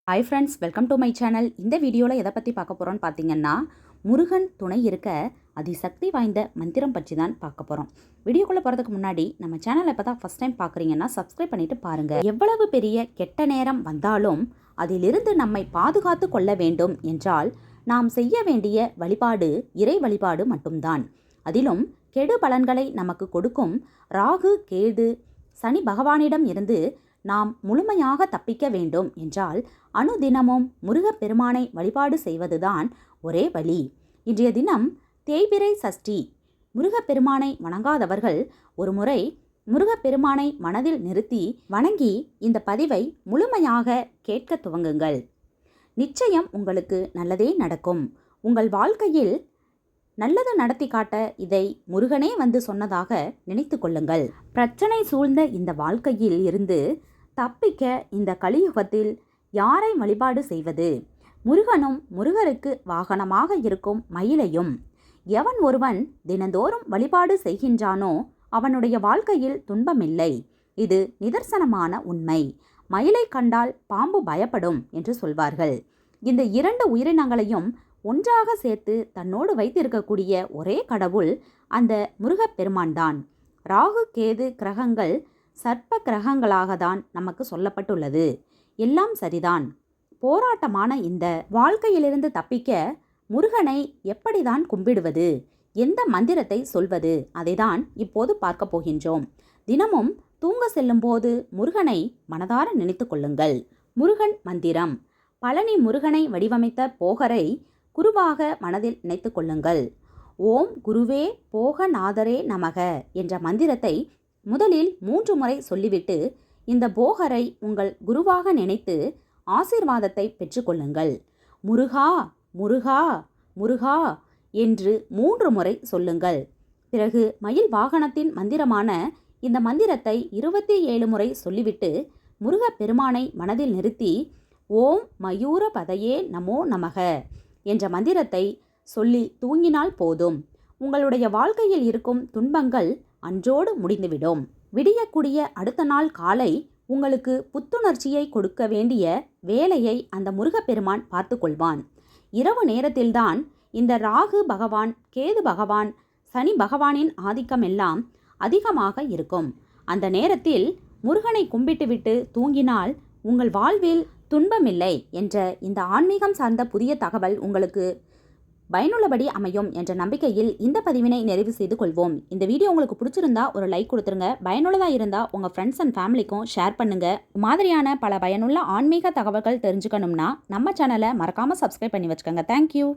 Hi friends, welcome to my channel. இந்த வீடியோவில் எதை பற்றி பார்க்க போகிறோன்னு பார்த்தீங்கன்னா, முருகன் துணை இருக்க அதிசக்தி வாய்ந்த மந்திரம் பற்றி தான் பார்க்க போகிறோம். வீடியோக்குள்ளே போகிறதுக்கு முன்னாடி நம்ம சேனலை இப்போ தான் ஃபஸ்ட் டைம் பார்க்குறீங்கன்னா சப்ஸ்கிரைப் பண்ணிவிட்டு பாருங்கள். எவ்வளவு பெரிய கெட்ட நேரம் வந்தாலும் அதிலிருந்து நம்மை பாதுகாத்து கொள்ள வேண்டும் என்றால் நாம் செய்ய வேண்டிய வழிபாடு இறை வழிபாடு மட்டும்தான். அதிலும் கெடு பலன்களை நமக்கு கொடுக்கும் ராகு, கேது, சனி பகவானிடம் இருந்து நாம் முழுமையாக தப்பிக்க வேண்டும் என்றால் அனுதினமும் முருகப்பெருமானை வழிபாடு செய்வதுதான் ஒரே வழி. இன்றைய தினம் தேய்பிறை சஷ்டி. முருகப்பெருமானை வணங்காதவர்கள் ஒருமுறை முருகப்பெருமானை மனதில் நிறுத்தி வணங்கி இந்த பதிவை முழுமையாக கேட்க துவங்குங்கள். நிச்சயம் உங்களுக்கு நல்லதே நடக்கும். உங்கள் வாழ்க்கையில் நல்லது நடத்தி காட்ட இதை முருகனே வந்து சொன்னதாக நினைத்து கொள்ளுங்கள். பிரச்சனை சூழ்ந்த இந்த வாழ்க்கையில் இருந்து தப்பிக்க இந்த கலியுகத்தில் யாரை வழிபாடு செய்வது? முருகனும் முருகருக்கு வாகனமாக இருக்கும் மயிலையும். எவன் ஒருவன் தினந்தோறும் வழிபாடு செய்கின்றானோ அவனுடைய வாழ்க்கையில் துன்பமில்லை. இது நிதர்சனமான உண்மை. மயிலை கண்டால் பாம்பு பயப்படும் என்று சொல்வார்கள். இந்த இரண்டு உயிரினங்களையும் ஒன்றாக சேர்த்து தன்னோடு வைத்திருக்கக்கூடிய ஒரே கடவுள் அந்த முருகப்பெருமான் தான். ராகு, கேது கிரகங்கள் சர்ப்ப கிரகங்களாக தான் நமக்கு சொல்லப்பட்டுள்ளது. எல்லாம் சரிதான். போராட்டமான இந்த வாழ்க்கையிலிருந்து தப்பிக்க முருகனை எப்படிதான் கும்பிடுவது, எந்த மந்திரத்தை சொல்வது, அதைதான் இப்போது பார்க்க போகின்றோம். தினமும் தூங்க செல்லும் போது முருகனை மனதார நினைத்து கொள்ளுங்கள். முருகன் மந்திரம். பழனி முருகனை வடிவமைத்த போகரை குருவாக மனதில் நினைத்து கொள்ளுங்கள். ஓம் குருவே போகநாதரே நமக என்ற மந்திரத்தை முதலில் 3 முறை சொல்லிவிட்டு இந்த போகரை உங்கள் குருவாக நினைத்து ஆசீர்வாதத்தை பெற்றுக்கொள்ளுங்கள். முருகா முருகா முருகா என்று 3 முறை சொல்லுங்கள். பிறகு மயில் வாகனத்தின் மந்திரமான இந்த மந்திரத்தை 27 முறை சொல்லிவிட்டு முருகப்பெருமானை மனதில் நிறுத்தி ஓம் மயூர பதையே நமோ நமக என்ற மந்திரத்தை சொல்லி தூங்கினால் போதும். உங்களுடைய வாழ்க்கையில் இருக்கும் துன்பங்கள் அன்றோடு முடிந்துவிடும். விடியக்கூடிய அடுத்த நாள் காலை உங்களுக்கு புத்துணர்ச்சியை கொடுக்க வேண்டிய வேலையை அந்த முருகப்பெருமான் பார்த்து கொள்வான். இரவு நேரத்தில்தான் இந்த ராகு பகவான், கேது பகவான், சனி பகவானின் ஆதிக்கம் எல்லாம் அதிகமாக இருக்கும். அந்த நேரத்தில் முருகனை கும்பிட்டுவிட்டு தூங்கினால் உங்கள் வாழ்வில் துன்பமில்லை என்ற இந்த ஆன்மீகம் சார்ந்த புதிய தகவல் உங்களுக்கு பயனுள்ளபடி அமையும் என்ற நம்பிக்கையில் இந்த பதிவினை நிறைவு செய்து கொள்வோம். இந்த வீடியோ உங்களுக்கு பிடிச்சிருந்தா ஒரு லைக் கொடுத்துருங்க. பயனுள்ளதாக இருந்தால் உங்கள் ஃப்ரெண்ட்ஸ் அண்ட் ஃபேமிலிக்கும் ஷேர் பண்ணுங்கள். மாதிரியான பல பயனுள்ள ஆன்மீக தகவல்கள் தெரிஞ்சுக்கணும்னா நம்ம சேனலை மறக்காமல் சப்ஸ்கிரைப் பண்ணி வச்சுக்கோங்க. தேங்க்யூ.